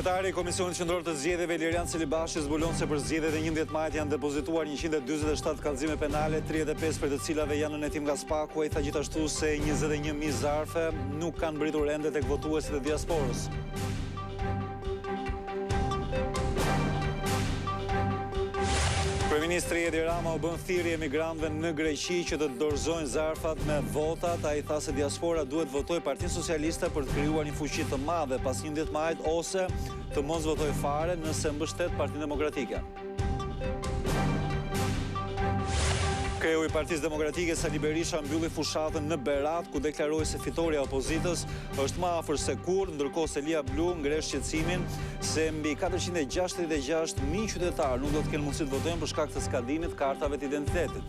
Kryetari i Komisionit Qendror të Zgjedhjeve Lirian Celibashi zbulon se për zgjedhjet e 11 majit janë depozituar 147 kallëzime penale, 35 për të cilave janë në hetim nga SPAK-u, ai tha gjithashtu se 21.000 zarfe nuk kanë mbritur ende tek votuesit e diasporës. Kryeministri Edi Rama u bën thirrje emigrantëve në Greqi që të dorëzojnë zarfat me votat. Ai tha se diaspora duhet votojë Partinë Socialiste për të krijuar një fuqi të madhe pas 11 majit ose të mos votojë fare nëse mbështet Partinë Demokratike. Kreu i Partisë Demokratike Sali Berisha mbylli fushatën në Berat, ku deklaroi se fitoria e opozitës është më afër se kurrë, ndërkohë se Lia Blu ngresh shqetësimin se mbi 466.000 qytetarë nuk do të kenë mundësi të votojnë për shkak të skadimit kartave të identitetit.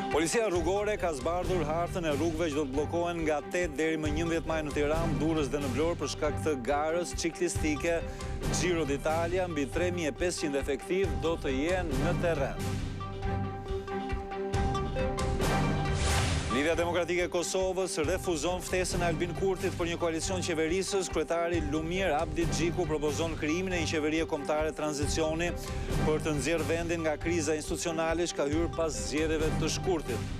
Policia rrugore ka zbardhur hartën e rrugëve që do të bllokohen nga 8 deri më 11 maj në Tiranë, Durrës dhe në Vlorë për shkak të garës ciklistike. Giro d'Italia mbi 3.500 efektiv do të jenë në terren. Lidhja Demokratike e Kosovës refuzon ftesën e Albin Kurtit për një koalicion qeverisës. Kryetari Lumir Abdi Xhiku propozon krijimin e një qeverie kombëtare tranzicioni për të nxjerrë vendin nga kriza institucionale që ka hyrë pas zgjedhjeve të shkurtit.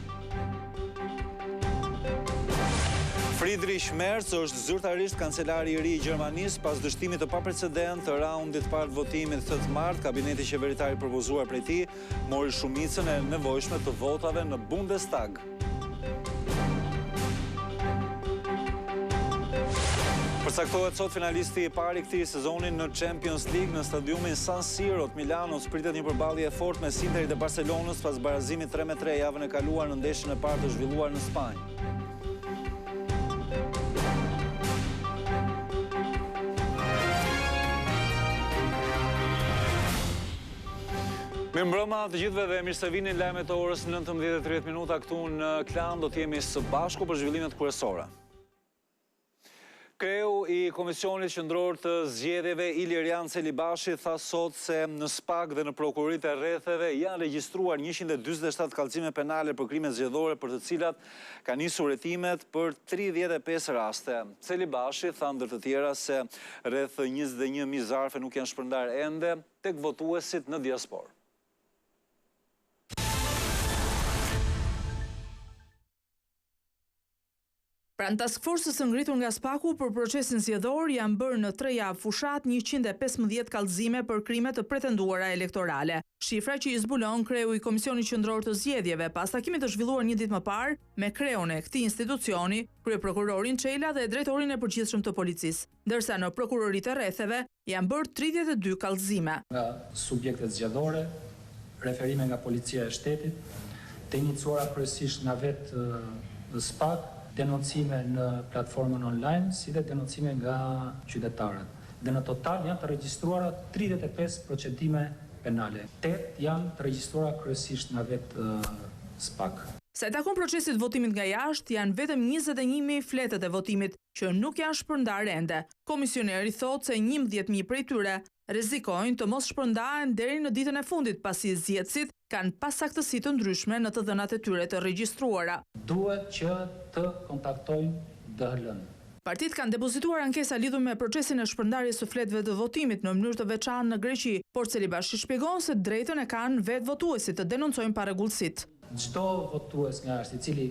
Friedrich Merz është zyrtarisht kancelari i ri i Gjermanisë pas dështimit të paprecedent të raundit të parë të votimit 8 mart. Kabineti qeveritar i propozuar prej tij mori shumicën e nevojshme të votave në Bundestag. Përcaktohet sot finalisti i parë i këtij sezoni në Champions League në stadiumin San Siro të Milanos. Pritet një përballje e fortë mes Interit dhe Barcelonës pas barazimit 3-3 javën e kaluar në ndeshjen e parë të zhvilluar në Spanjë. Mirëmbrëma të gjithëve dhe mirë se vini lajmet e orës 19:30 këtu në Klan. Do të jemi së bashku për zhvillimet kryesore. Kreu i Komisionit Qendror të Zgjedhjeve Ilirian Celibashi tha sot se në SPAK dhe në prokuroritë e rretheve janë regjistruar 147 kallëzime penale për krime zgjedhore për të cilat ka nisur hetimet për 35 raste. Celibashi tha ndër të tjera se rreth 21.000 zarfe nuk janë shpërndar ende tek votuesit në diasporë. Pranë task force-së së ngritur nga SPAK-u për procesin zgjedhor janë bërë në 3 javë fushat 115 kallëzime për krime të pretenduara elektorale. Shifra që i zbulon kreu i Komisionit Qendror të Zgjedhjeve pas takimit të zhvilluar një ditë më parë me kreun e këtij institucioni, kryeprokurorin Çela dhe drejtorin e përgjithshëm të policisë, ndërsa në prokuroritë e rretheve janë bërë 32 kallëzime. Nga subjektet zgjedhore, referime nga policia e shtetit, të iniciuara kryesisht nga vetë SPAK, denoncime në platformën online, si dhe denoncime nga qytetarët. Dhe në total janë të regjistruara 35 procedime penale. 8 janë të regjistruara kryesisht nga vetë SPAK. Sa i takon procesit votimit nga jashtë, janë vetëm 21.000 fletët e votimit që nuk janë shpërndar ende. Komisioneri thotë se 11.000 prej tyre rrezikojnë të mos shpërndahen deri në ditën e fundit, pasi zgjedhësit kanë pasaktësi të ndryshme në të dhënat e tyre të regjistruara. Duhet që të kontaktojnë DHL-n. Partitë kanë depozituar ankesa lidhur me procesin e shpërndarjes së fletëve të votimit në mënyrë të veçantë në Greqi, por Celibashi shpjegon se drejtën e kanë vetë votuesit të denoncojnë parregullsitë. Çdo votues nga jashtë i cili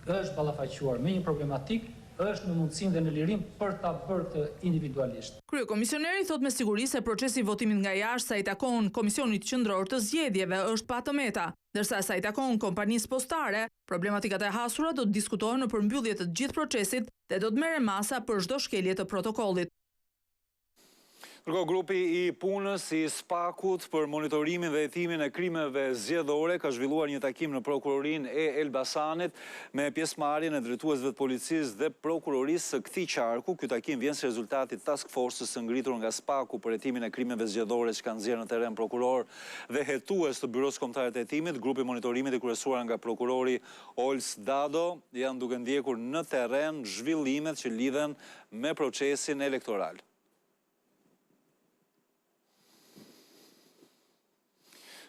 është ballafaquar me një problematik është në mundësinë dhe në lirim për ta bërë të individualisht. Kryekomisioneri thot me siguri se procesi i votimit nga jashtë sa i takon Komisionit Qendror të Zgjedhjeve është pa të meta, ndërsa sa i takon kompanisë postare, problematikat e hasura do të diskutohen në përmbyllje të gjithë procesit dhe do të merren masa për çdo shkelje të protokollit. Ndërkohë, grupi i punës i SPAK-ut për monitorimin dhe hetimin e krimeve zgjedhore ka zhvilluar një takim në prokurorinë e Elbasanit me pjesëmarrjen e drejtuesve të policisë dhe prokurorisë së këtij qarku. Ky takim vjen si rezultati i task force-së së ngritur nga SPAK-u për hetimin e krimeve zgjedhore që kanë nxjerrë në terren prokuror dhe hetues të Byros Kombëtare të Hetimit. Grupi i monitorimit i kryesuar nga prokurori Ols Dado janë duke ndjekur në terren zhvillimet që lidhen me procesin elektoral.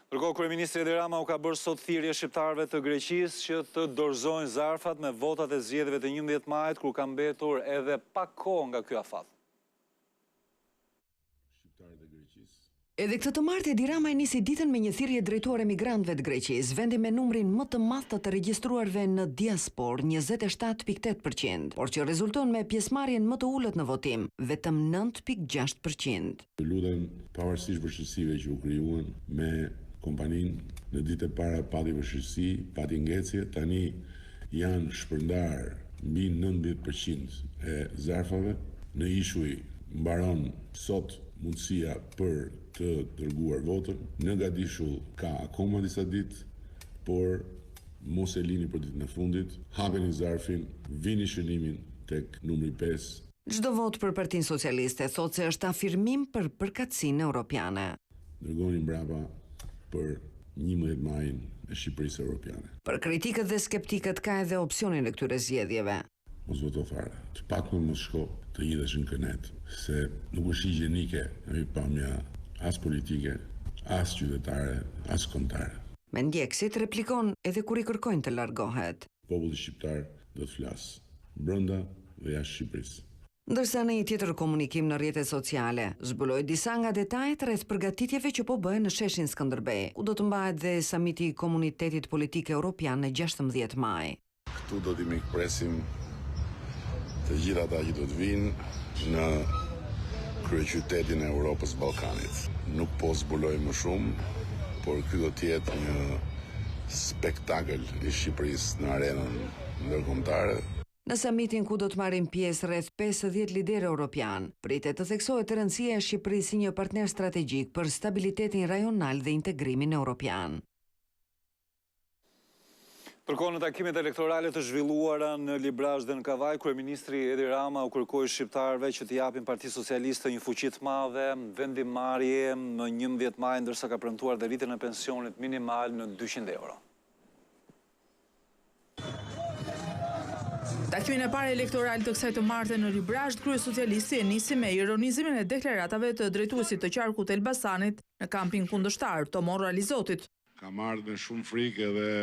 Ndërkohë, kryeministri Edi Rama u ka bërë sot thirrje shqiptarëve të Greqisë që të dorëzojnë zarfat me votat e zgjedhjeve të 11 majit, kur ka mbetur edhe pak kohë nga ky afat. Edhe këtë të martë Edi Rama nisi ditën me një thirrje drejtuar emigrantëve të Greqisë, vendi me numrin më të madh të regjistruarve në diasporë, 27.8%, por që rezulton me pjesëmarrjen më të ulët në votim, vetëm 9.6%. Lutem, pavarësisht vështirësive që u krijuan me kompaninë, në ditë e para pati vështirësi, pati ngecje, tani janë shpërndar mbi 19% e zarfave. Në ishuj mbaron sot mundësia për të dërguar votën. Në Gadishull ka akoma disa ditë, por mos e lini për ditën e fundit. Hapeni zarfin, vini shënimin tek numri 5. Çdo vot për Partinë Socialiste thotë se është afirmim për përkatësinë europiane. Dërgoni mbrapa për 11 majin e Shqipërisë Europiane. Për kritikët dhe skeptikët ka edhe opsionin e këtyre zgjedhjeve. Mos voto fare. Të pakun mos shko të hidhesh në kënet, se nuk është higjienike në pamja as politike, as qytetare, as kombëtare. Me ndjekësit replikon edhe kur i kërkojnë të largohet. Populli shqiptar do të flasë, brenda dhe jashtë Shqipërisë. Ndërsa në një tjetër komunikim në rrjetet sociale, zbuloi disa nga detajet rreth përgatitjeve që po bëhen në sheshin Skënderbej, ku do të mbahet dhe samiti i Komunitetit Politik Evropian në 16 maj. Këtu do t'i mikpresim të gjitha ata që do të vinë në kryeqytetin e Europës Ballkanit. Nuk po zbuloj më shumë, por ky do të jetë një spektakël i Shqipërisë në arenën ndërkombëtare. Në samitin ku do të marrin pjesë rreth 50 liderë europian, pritet të theksohet rëndësia e Shqipërisë si një partner strategjik për stabilitetin rajonal dhe integrimin europian. Përkohë në takimet elektorale të zhvilluara në Librazh dhe në Kavaj, kryeministri Edi Rama u kërkoi shqiptarëve që t'i japin Partisë Socialiste një fuqi të madhe, vendimmarrje në 11 maj, ndërsa ka premtuar dhe rritjen e pensionit minimal në 200 euro. Takimin e parë elektoral të kësaj të martë në Librazh, kryesocialisti e nisi me ironizimin e deklaratave të drejtuesit të qarkut Elbasanit në kampin kundërshtar, Tomon Realizotit. Kam ardhur me shumë frikë dhe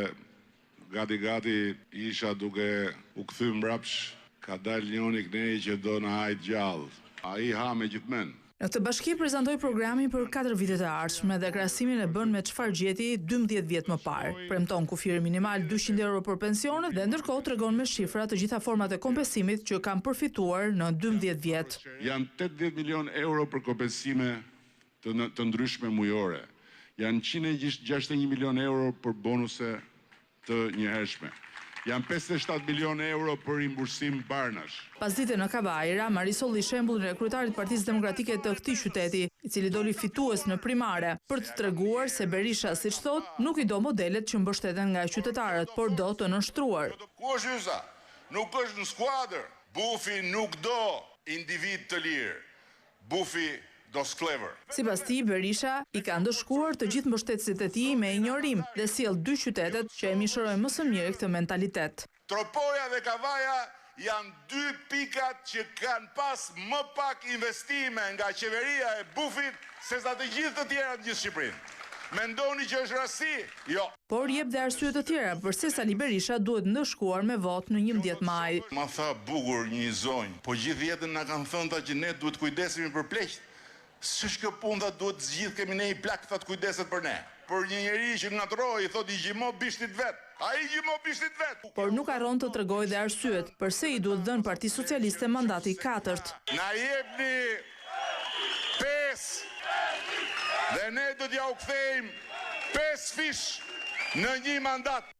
gati isha duke u kthy mbrapsh, ka dalë njëri kënej që do në hajt gjallë. Ai ha me gjithmen. Në këtë bashki prezantoi programin për 4 vitet e ardhshme dhe krahasimin e bën me çfarë gjeti 12 vjet më parë. Premton kufir minimal 200 euro për pensionet dhe ndërkohë tregon me shifra të gjitha format e kompensimit që kanë përfituar në 12 vjet. Janë 80 milion euro për kompensime të ndryshme mujore. Janë 161 milion euro për bonuse të njëhershme. Janë 57 milion euro për rimbursim barnash. Pas dite në Kavaj, Rama risolli shembullin e kryetarit Partisë Demokratike të këtij qyteti, i cili doli fitues në primare, për të treguar se Berisha, siç thot, nuk i do modelet që mbështeten nga qytetarët, por do të nënshtruar. Ku është hyza? Nuk është në skuadër. Bufi nuk do individ të lirë. Bufi do sklever. Sipas tij, Berisha i ka ndëshkuar të gjithë mbështetësit e tij me injorim dhe sjell 2 qytetet që e mishërojnë më së miri këtë mentalitet. Tropoja dhe Kavaja janë 2 pikat që kanë pas më pak investime nga qeveria e Bufit se sa të gjithë të tjera në gjithë Shqipërinë. Mendoni që është rasti? Jo. Por jep dhe arsye të tjera përse Sali Berisha duhet ndëshkuar me vot në 11 maj. Ma tha bukur një zonjë, po gjithë jetën na kanë thënë ta që ne duhet kujdesemi për pleqt. S'është kjo punë, duhet zgjidh kemi ne i plak të kujdeset për ne. Për një njeri që ngatroi, i thot i gjimo bishtit vet. Ai gjimo bishtit vet. Por nuk harron të tregojë dhe arsyet pse i duhet dhënë Partisë Socialiste mandati i 4. Na jepni 5 dhe ne do t'ja u kthejmë 5 fish në një mandat.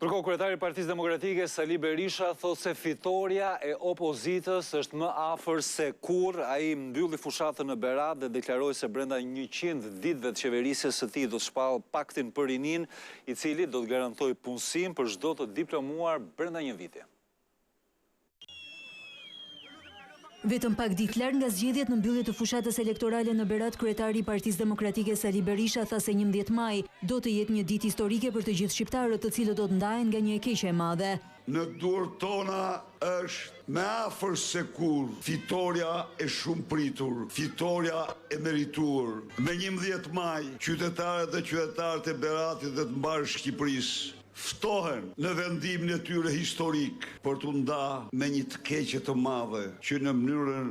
Përkohë kryetari i Partisë Demokratike Sali Berisha thotë se fitoria e opozitës është më afër se kurrë. Ai mbylli fushatën në Berat dhe deklaroi se brenda 100 ditëve të qeverisjes së tij do të shpall paktin për rinin, i cili do të garantojë punësim për çdo të diplomuar brenda një viti. Vetëm pak ditë larg nga zgjedhjet në mbyllje të fushatës elektorale në Berat, kryetari i Partisë Demokratike Sali Berisha tha se 11 maj do të jetë një ditë historike për të gjithë shqiptarët, të cilët do të ndahen nga një e keqe e madhe. Në duart tona është më afër se kurrë fitoria e shumë pritur, fitoria e merituar. Me 11 maj, qytetarët dhe qytetarët e Beratit dhe të mbarë Shqipërisë ftohen në vendimin e tyre historik për të nda me një të keqe të madhe që në mënyrën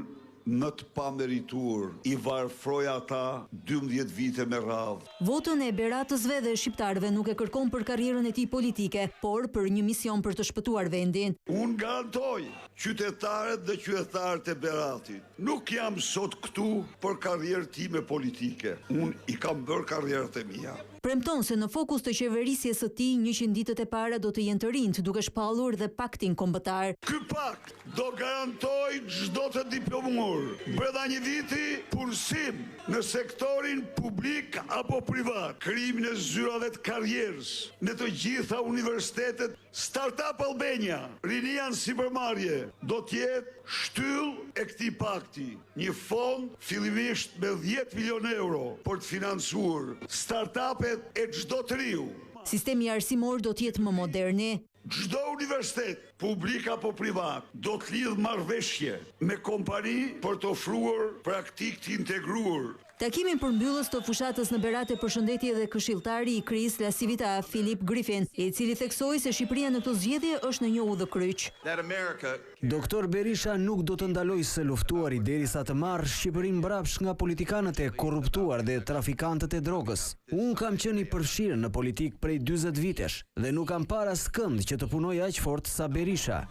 më të pameritur i varfroi ata 12 vite me radhë. Votën e Beratësve dhe shqiptarëve nuk e kërkon për karrierën e tij politike, por për një mision për të shpëtuar vendin. Unë garantoj qytetarët dhe qytetarët e Beratit. Nuk jam sot këtu për karrierë time politike. Unë i kam bërë karrierët e mia. Premton se në fokus të qeverisjes së tij 100 ditët e para do të jenë të rinjt, duke shpallur dhe paktin kombëtar. Ky pakt do garantoj çdo të diplomuar brenda një viti punësim në sektorin publik apo privat, krijimin e zyrave të karrierës në të gjitha universitetet. Startup Albania, rinia në sipërmarrje, do të jetë shtyllë e këtij pakti. Një fond fillimisht me 10 milion euro për të financuar startupet e çdo të riu. Sistemi arsimor do të jetë më moderni. Çdo universitet, publik apo privat, do të lidh marrëveshje me kompani për të ofruar praktik të integruar. Takimin përmbyllës të fushatës në Berat e përshëndetje dhe këshilltari i KRI-s La Civita Philip Griffin, i cili theksoi se Shqipëria në këtë zgjedhje është në një udhëkryq. Doktor Berisha nuk do të ndaloj së luftuari derisa të marrë Shqipërinë mbrapsht nga politikanët e korruptuar dhe trafikantët e drogës. Unë kam qenë i përfshirë në politikë prej 40 vitesh dhe nuk kam para skënd që të punoj aq fort sa Berisha.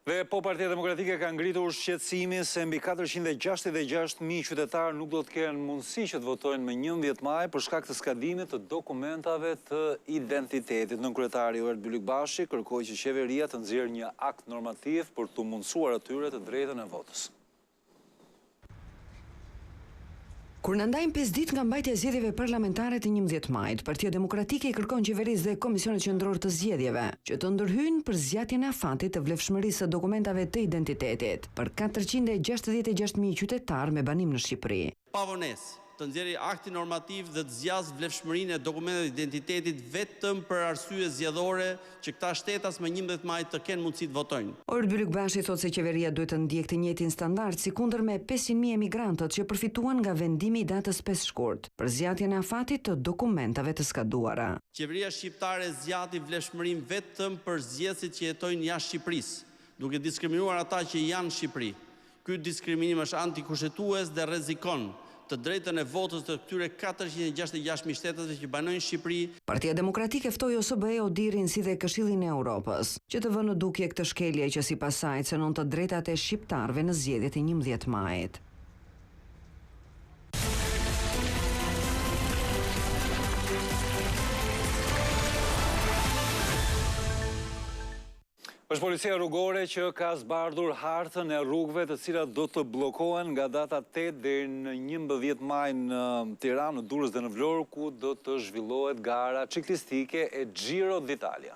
Dhe po Partia Demokratike ka ngritur shqetësimin se mbi 466.000 qytetarë nuk do të kenë mundësi që të votojnë më 11 maj për shkak të skadimit të dokumentave të identitetit. Nënkryetari Ert Byllykbashi kërkoi që qeveria të nxjerrë një akt normativ për të mundësuar atyre të drejtën e votës. Kur në ndajmë 5 ditë nga mbajtja e zgjedhjeve parlamentare të 11 majit, Partia Demokratike i kërkon qeverisë dhe Komisionit Qendror të Zgjedhjeve që të ndërhyjnë për zgjatjen e afatit të vlefshmërisë së dokumentave të identitetit për 466.000 qytetarë me banim në Shqipëri. Pavonesë të nxjerrë akti normativ dhe të zgjasë vlefshmërinë e dokumenteve të identitetit vetëm për arsye zgjedhore që këta shtetas më 11 maj të kenë mundësi të votojnë. Ert Byllykbashi thotë se qeveria duhet të ndjekë të njëjtin standard si kundër me 500.000 emigrantët që përfituan nga vendimi i datës 5 shkurt për zgjatjen e afatit të dokumentave të skaduara. Qeveria shqiptare zgjati vlefshmërinë vetëm për zgjedhësit që jetojnë jashtë Shqipërisë, duke diskriminuar ata që janë në Shqipëri. Ky diskriminim është antikushtetues dhe rrezikon të drejtën e votës të këtyre 466.000 shtetësve që banojnë Shqipëri. Partia Demokratike ftoi OSBE, ODIHR-in si dhe Këshillin e Europës që të vënë në dukje këtë shkelje që sipas saj cënon të drejtat e shqiptarëve në zgjedhjet e 11 majit. Është policia rrugore që ka zbardhur hartën e rrugëve të cilat do të bllokohen nga data 8 deri në 11 maj në Tiranë, në Durrës dhe në Vlorë, ku do të zhvillohet gara ciklistike e Giro d'Italia.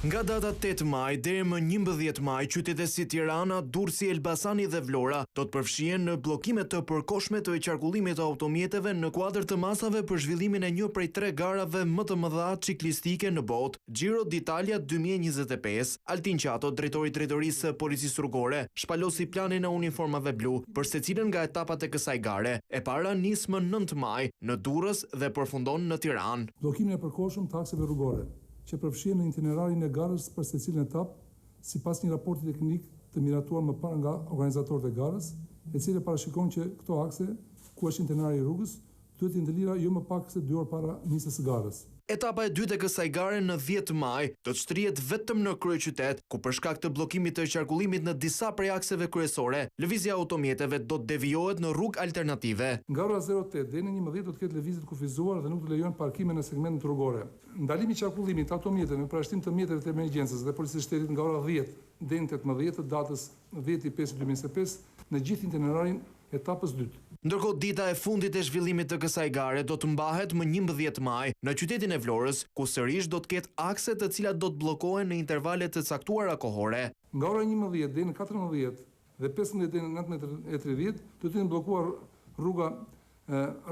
Nga data 8 maj deri më 11 maj, qytetet si Tirana, Durrësi, Elbasani dhe Vlora do të përfshihen në bllokime të përkohshme të qarkullimit të automjeteve në kuadër të masave për zhvillimin e një prej 3 garave më të mëdha ciklistike në botë, Giro d'Italia 2025. Altin Qato, drejtori i drejtorisë së policisë rrugore, shpalosi planin e uniformave blu për secilën nga etapat e kësaj gare. E para nis më 9 maj në Durrës dhe përfundon në Tiranë. Bllokimin e përkohshëm të akseve rrugore që përfshihen në itinerarin e garës për secilën etapë, sipas një raporti teknik të miratuar më parë nga organizatorët e garës, e cili parashikon që këto akse, ku është itinerari i rrugës, duhet të ndëlira jo më pak se 2 orë para nisjes së garës. Etapa e dytë e kësaj gare në 10 maj do të shtrihet vetëm në kryeqytet, ku për shkak të bllokimit të qarkullimit në disa prej akseve kryesore, lëvizja e automjeteve do të devijohet në rrugë alternative. Nga ora 08 deri në 11 do të ketë lëvizje të kufizuar dhe nuk do lejohen parkime në segmentet rrugore. Ndalimi i qarkullimit të automjeteve me parashtim të mjeteve të emergjencës dhe policisë së shtetit nga ora 10 deri në 18 të datës 10/5/2025 në gjithë itinerarin etapës 2. Ndërkohë dita e fundit e zhvillimit të kësaj gare do të mbahet më 11 maj në qytetin e Vlorës, ku sërish do të ketë akse të cilat do të bllokohen në intervale të caktuara kohore. Nga ora 11 deri në 14 dhe 15 deri në 19:30 do të jenë bllokuar rruga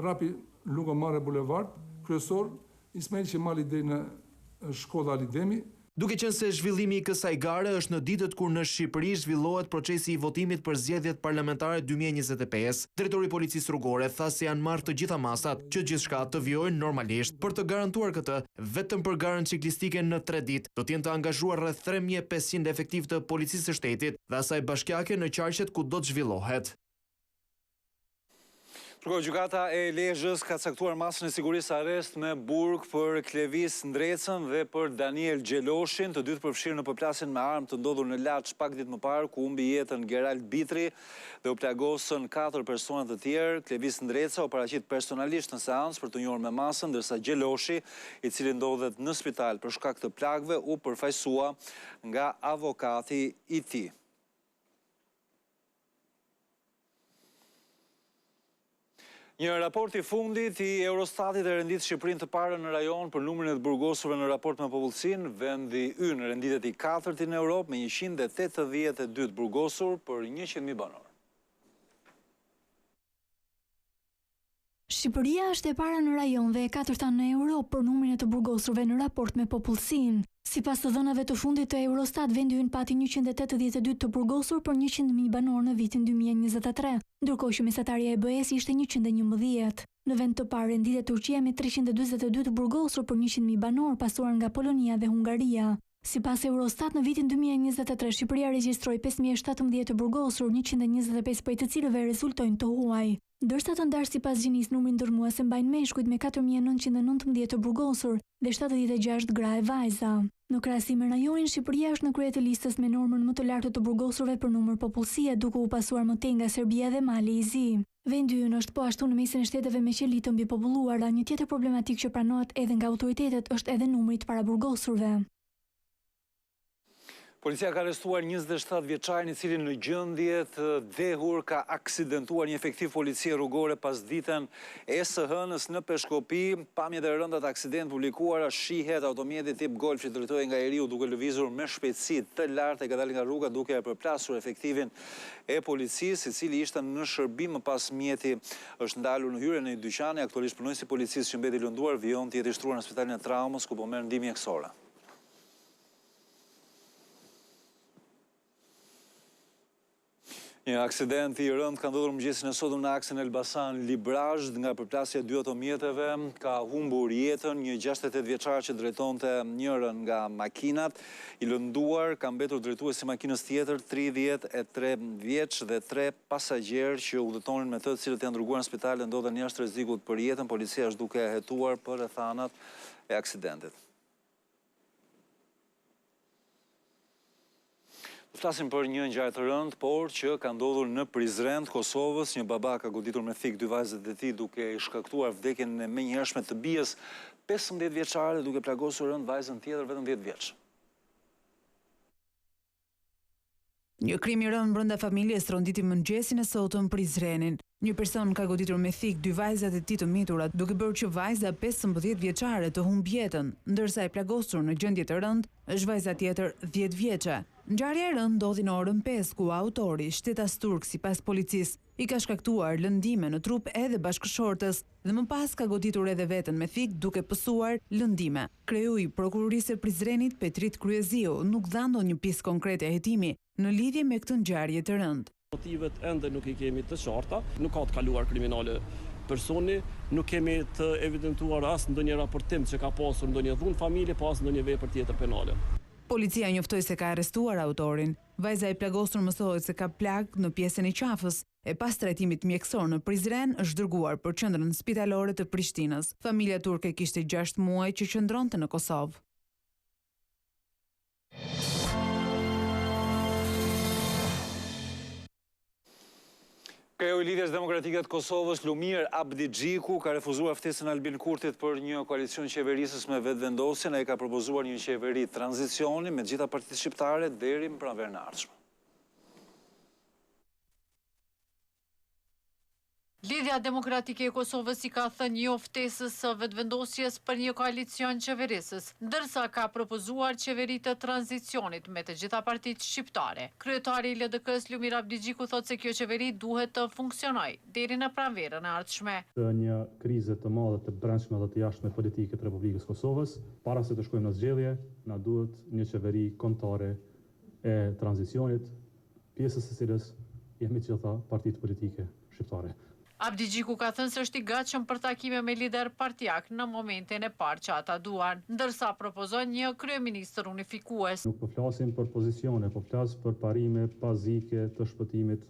Rapi Lungomare Bulevard, kryesor Ismail Qemali deri në Shkolla Ali Demi, Duke qenë se zhvillimi i kësaj gare është në ditët kur në Shqipëri zhvillohet procesi i votimit për zgjedhjet parlamentare 2025, drejtori i policisë rrugore tha se janë marrë të gjitha masat që gjithçka të vijojë normalisht. Për të garantuar këtë, vetëm për garën ciklistike në 3 ditë do të jenë të angazhuar rreth 3500 efektiv të policisë së shtetit dhe asaj bashkiake në qarqet ku do të zhvillohet. Gjykata e Lezhës ka caktuar masën e sigurisë arrest me burg për Klevis Ndrecën dhe për Daniel Gjeloshin, të dytë përfshirë në përplasjen me armë të ndodhur në Laç pak ditë më parë, ku humbi jetën Gerald Bitri dhe u plagosën 4 persona të tjerë. Klevis Ndreca u paraqit personalisht në seancë për të njohur me masën, ndërsa Gjeloshi, i cili ndodhet në spital për shkak të plagëve, u përfaqësua nga avokati i tij. Një raport i fundit i Eurostatit e rendit Shqipërinë të parë në rajon për numrin e të burgosurve në raport me popullsinë. Vendi ynë renditet i 4-ti në Europë me 182 burgosur për 100.000 banor. Shqipëria është e para në rajon dhe e 4-ta në Europë për numrin e të burgosurve në raport me popullsinë. Sipas të dhënave të fundit të Eurostat, vendi ynë pati 182 të burgosur për 100.000 banor në vitin 2023, ndërkohë që mesatarja e BE-s ishte 111. Në vend të parë renditet Turqia me 342 të burgosur për 100.000 banor, pasuar nga Polonia dhe Hungaria. Sipas Eurostat, në vitin 2023, Shqipëria regjistroi 5.017 të burgosur, 125 prej të cilëve rezultojnë të huaj. Ndërsa të ndarë sipas gjinisë numrin dërmuese mbajnë meshkujt me 4.919 të burgosur dhe 76 gra e vajza. Në krahasim me rajonin, Shqipëria është në krye të listës me normën më të lartë të burgosurve për numër popullsie, duke u pasuar më tej nga Serbia dhe Mali i Zi. Vendi ynë është po ashtu në mesin e shteteve me qeli të mbipopulluara. Një tjetër problematik që pranohet edhe nga autoritetet është edhe numri i paraburgosurve. Policia ka arrestuar 27 vjeçarin i cili në gjendje të dehur ka aksidentuar një efektiv policie rrugore pas ditën e së hënës në Peshkopi. Pamjet e rënda të aksident publikuara shihet automjeti tip Golf që drejtohej nga Eriu duke lëvizur me shpejtësi të lartë e ka dalë nga rruga duke e përplasur efektivin e policisë, i cili ishte në shërbim më pas mjeti është ndalur në hyrje në një dyqani. Aktualisht punonjësi i policisë që mbeti lënduar vijon të jetë i shtruar në spitalin e traumës ku po merr ndihmë mjekësore. Një aksident i rënd ka ndodhur mëngjesin e sotëm në aksin Elbasan-Librazh, nga përplasja e 2 automjeteve ka humbur jetën një 68 vjeçar që drejtonte njërin nga makinat. I lënduar ka mbetur drejtuesi i makinës tjetër, 33 vjeç dhe 3 pasagjerë që udhëtonin me të, të cilët janë dërguar në spital dhe ndodhen jashtë rrezikut për jetën. Policia është duke hetuar për rrethanat e aksidentit. Flasim për një ngjarje të rëndë, por që ka ndodhur në Prizren të Kosovës. Një baba ka goditur me thik 2 vajzat e tij duke i shkaktuar vdekjen e menjëhershme të bijës 15 vjeçare, duke plagosur rënd vajzën tjetër vetëm 10 vjeç. Një krim i rënd brenda familjes tronditi mëngjesin e sotëm Prizrenin. Një person ka goditur me thik 2 vajzat e tij të mitura, duke bërë që vajza 15 vjeçare të humb jetën, ndërsa e plagosur në gjendje të rënd është vajza tjetër 10 vjeçe. Ngjarja e rënd ndodhi në orën 5, ku autori, shtetas turk sipas policisë, i ka shkaktuar lëndime në trup edhe bashkëshortës dhe më pas ka goditur edhe veten me thik duke pësuar lëndime. Kreu i prokurorisë së Prizrenit, Petrit Kryeziu, nuk dha ndonjë pjesë konkrete e hetimi në lidhje me këtë ngjarje të rënd. Motivet ende nuk i kemi të qarta, nuk ka të kaluar kriminale personi, nuk kemi të evidentuar as ndonjë raportim që ka pasur ndonjë dhunë familje, pas ndonjë vepër tjetër penale. Policia njoftoi se ka arrestuar autorin. Vajza e plagosur mësohet se ka plag në pjesën e qafës e pas trajtimit mjekësor në Prizren është dërguar për qendrën spitalore të Prishtinës. Familja turke kishte 6 muaj që qëndronte në Kosovë. Kreu i Lidhjes Demokratike të Kosovës, Lumir Abdigjiku, ka refuzuar ftesën e Albin Kurtit për një koalicion qeverisës me vetëvendosjen. Ai ka propozuar një qeveri tranzicioni me gjitha partitë shqiptare deri në pranverën e ardhshme. Lidhja Demokratike e Kosovës i ka thënë jo ftesës së vetëvendosjes për një koalicion qeverisës, ndërsa ka propozuar qeveri të tranzicionit me të gjitha partitë shqiptare. Kryetari i LDK-s Lumir Abdigjiku thotë se kjo qeveri duhet të funksionojë deri në pranverën e ardhshme. Një krize të madhe të brendshme dhe të jashtme politike të Republikës Kosovës, para se të shkojmë në zgjedhje, na duhet një qeveri kombëtare e tranzicionit, pjesës së cilës jemi të gjitha partitë politike shqiptare. Abdigjiku ka thënë se është i gatshëm për takime me lider partijak në momentin e parë që ata duan, ndërsa propozon një kryeministër unifikues. Nuk po flasim për pozicione, po flas për parime bazike të shpëtimit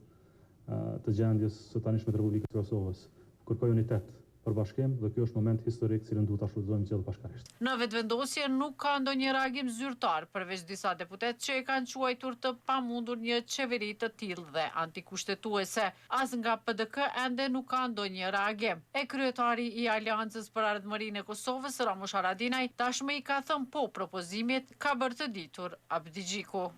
të gjendjes së tanishme të Republikës së Kosovës. Kërkoj unitet për bashkim dhe kjo është moment historik cilën duhet ta shfrytëzojmë gjithë bashkërisht. Në vetëvendosje nuk ka ndonjë reagim zyrtar përveç disa deputet që e kanë quajtur të pamundur një qeveri të tillë dhe antikushtetuese. As nga PDK ende nuk ka ndonjë reagim. E kryetari i Aleancës për Ardhmërinë e Kosovës, Ramush Haradinaj, tashmë i ka thënë po propozimit, ka bërë të ditur Abdigjiku.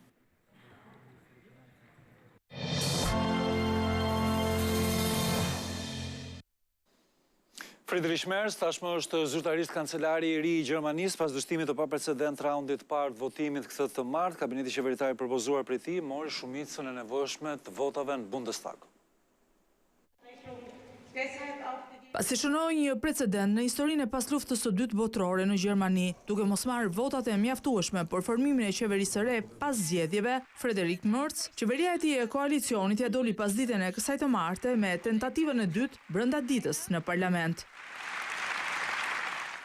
Friedrich Merz tashmë është zyrtarist kancelari i ri i Gjermanisë pas dështimit të paprecedent raundit parë të votimit këtë të martë. Kabineti qeveritar i propozuar prej tij mori shumicën e nevojshme të votave në Bundestag. Pasi shënoi një precedent në historinë e pasluftës së dytë botërore në Gjermani, duke mos marrë votat e mjaftueshme për formimin e qeverisë së re pas zgjedhjeve, Friedrich Merz, qeveria e tij e koalicionit ja doli pas ditën e kësaj të martë me tentativën e dytë brenda ditës në parlament.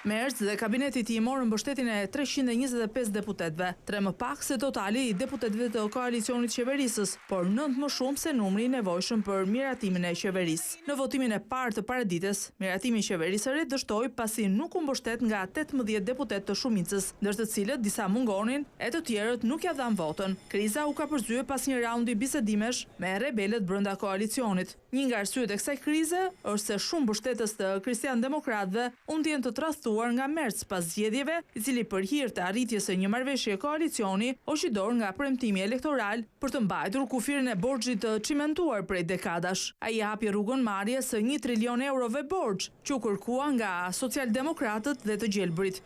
Merz dhe kabineti i tij morën mbështetjen e 325 deputetëve, 3 më pak se totali i deputetëve të koalicionit qeverisës, por 9 më shumë se numri i nevojshëm për miratimin e qeverisë. Në votimin e parë të paradites, miratimi i qeverisë së re dështoi pasi nuk u mbështet nga 18 deputetë të shumicës, ndër të cilët disa mungonin e të tjerët nuk ja dhan votën. Kriza u ka përzyer pas një raundi bisedimesh me rebelët brenda koalicionit. Një nga arsyet e kësaj krize është se shumë mbështetës të Kristian-Demokratëve u ndjen të tradhtuar nga Merz pas zgjedhjeve, i cili për hir të arritjes së një marrëveshje koalicioni hoqi dorë nga premtimi elektoral për të mbajtur kufirin e borxhit të çimentuar prej dekadash. Ai hapi rrugën marrjes së 1 trilion eurove borxh, që u kërkua nga socialdemokratët dhe të gjelbrit.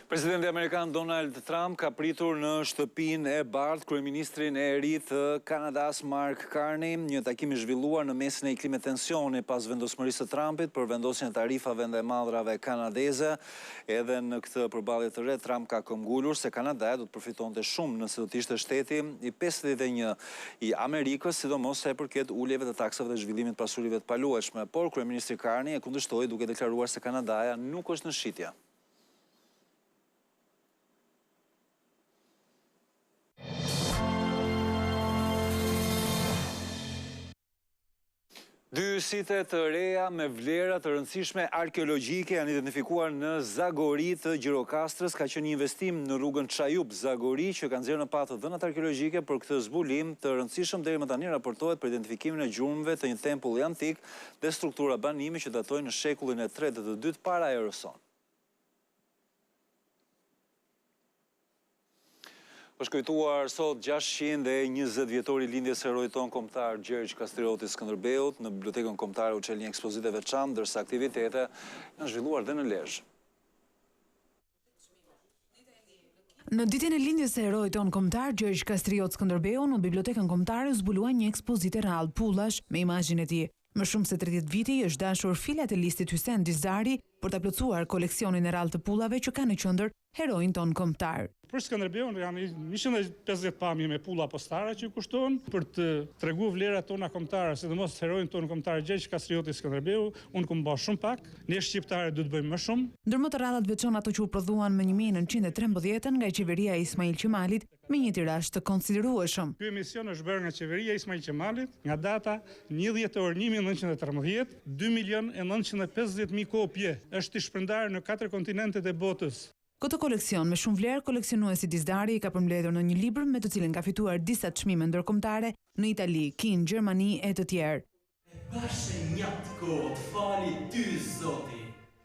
Presidenti amerikan Donald Trump ka pritur në shtëpinë e bardhë kryeministrin e ri të Kanadas Mark Carney, një takim i zhvilluar në mesin e një klime tensioni pas vendosmërisë së Trumpit për vendosjen e tarifave ndaj madhrave kanadeze. Edhe në këtë përballje të re, Trump ka këmbgulur se Kanada do të përfitonte shumë nëse do të ishte shteti i 51 i Amerikës, sidomos sa i përket uljeve të taksave dhe zhvillimit të pasurive të paluajtshme. Por kryeministri Carney e kundërshtoi duke deklaruar se Kanadaja nuk është në shitje. Dy site të reja me vlera të rëndësishme arkeologjike janë identifikuar në Zagori të Gjirokastrës. Ka qenë një investim në rrugën Çajub Zagori që kanë nxjerrë në patë dhënat arkeologjike për këtë zbulim të rëndësishëm. Deri më tani raportohet për identifikimin e gjurmëve të një tempulli antik dhe struktura banimi që datojnë në shekullin e 3 dhe të 2 para erën. është kujtuar sot 620 vjetori lindjes së heroit ton kombëtar Gjergj Kastrioti Skënderbeut në Bibliotekën Kombëtare u çel një ekspozite veçantë, ndërsa aktivitete janë zhvilluar dhe në Lezhë. Në ditën e lindjes së heroit ton kombëtar Gjergj Kastrioti Skënderbeu në Bibliotekën Kombëtare u zbulua një ekspozitë rrallë pullash me imazhin e tij. Më shumë se 30 vite i është dashur filat e listit Hysén Dizari për ta plotësuar koleksionin e rrallë të pullave që ka në qendër heroin ton kombëtar. Për Skënderbeun janë 150 pamje me pulla postare që kushton për të treguar vlerat tona kombëtare, sidomos heroin ton kombëtar Gjergj Kastrioti Skënderbeu. Unë kam bërë shumë pak, ne shqiptarët duhet bëjmë më shumë. Ndërmjet të rrallat veçon ato që u prodhuan më 1913 nga qeveria e Ismail Qemalit me një tirazh të konsiderueshëm. Ky emision është bërë nga qeveria e Ismail Qemalit nga data 1 dhjetor 1913, 2.950.000 kopje është i shpërndarë në 4 kontinentet e botës. Këtë koleksion me shumë vlerë, koleksionuesi Dizdari i ka përmbledhur në një libër me të cilin ka fituar disa çmime ndërkombëtare në Itali, Kinë, Gjermani e të tjerë.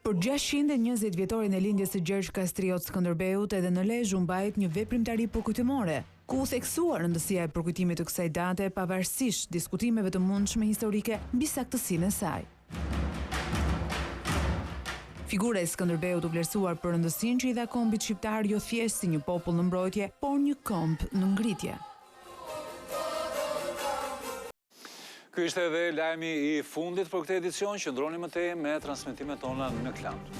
Për 620 vjetorin e lindjes së Gjergj Kastrioti Skënderbeut edhe në Lezhë u mbajt një veprimtari pokujtimore, ku u theksuar rëndësia e përkujtimit të kësaj date pavarësisht diskutimeve të mundshme historike mbi saktësinë e saj. Figura e Skënderbeut u vlerësuar për rëndësinë që i dha kombit shqiptar jo thjesht si një popull në mbrojtje, por një komb në ngritje. Ky ishte edhe lajmi i fundit për këtë edicion, qëndroni më tej me transmetimet tona në Klan.